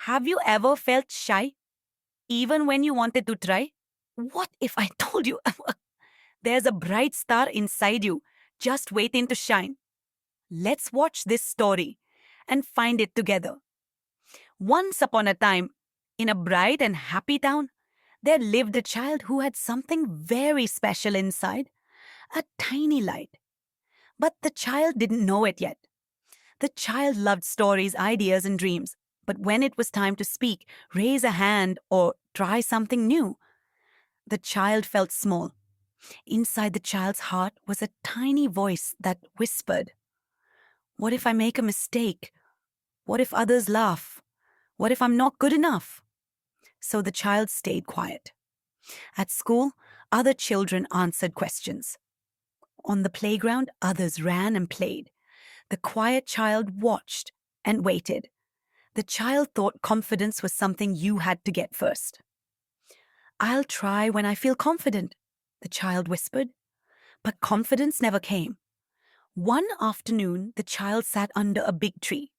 Have you ever felt shy, even when you wanted to try? What if I told you there's a bright star inside you, just waiting to shine? Let's watch this story and find it together. Once upon a time, in a bright and happy town, there lived a child who had something very special inside, a tiny light. But the child didn't know it yet. The child loved stories, ideas, and dreams. But when it was time to speak, raise a hand, or try something new, the child felt small. Inside the child's heart was a tiny voice that whispered, "What if I make a mistake? What if others laugh? What if I'm not good enough?" So the child stayed quiet. At school, other children answered questions. On the playground, others ran and played. The quiet child watched and waited. The child thought confidence was something you had to get first. "I'll try when I feel confident," the child whispered. But confidence never came. One afternoon, the child sat under a big tree.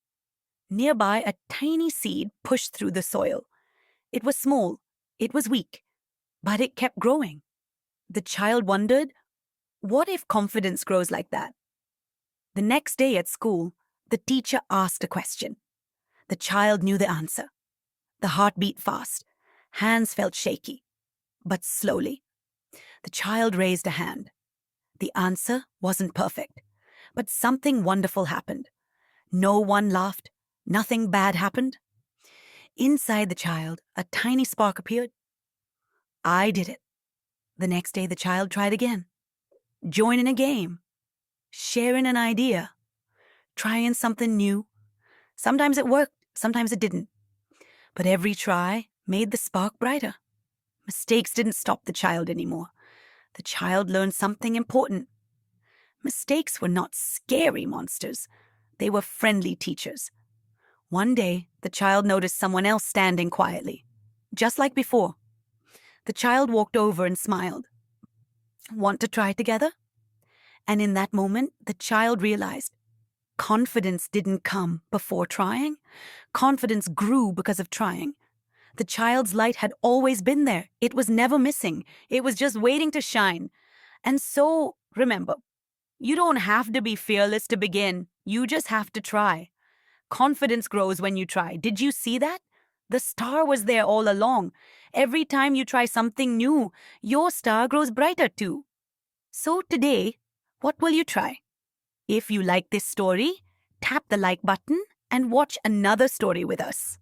Nearby, a tiny seed pushed through the soil. It was small, it was weak, but it kept growing. The child wondered, what if confidence grows like that? The next day at school, the teacher asked a question. The child knew the answer. The heart beat fast. Hands felt shaky, but slowly. The child raised a hand. The answer wasn't perfect, but something wonderful happened. No one laughed. Nothing bad happened. Inside the child, a tiny spark appeared. "I did it." The next day, the child tried again. Joining a game, sharing an idea, trying something new. Sometimes it worked, sometimes it didn't. But every try made the spark brighter. Mistakes didn't stop the child anymore. The child learned something important. Mistakes were not scary monsters. They were friendly teachers. One day, the child noticed someone else standing quietly, just like before. The child walked over and smiled. "Want to try together?" And in that moment, the child realized confidence didn't come before trying. Confidence grew because of trying. The child's light had always been there. It was never missing. It was just waiting to shine. And so, remember, you don't have to be fearless to begin. You just have to try. Confidence grows when you try. Did you see that? The star was there all along. Every time you try something new, your star grows brighter too. So today, what will you try? If you like this story, tap the like button and watch another story with us.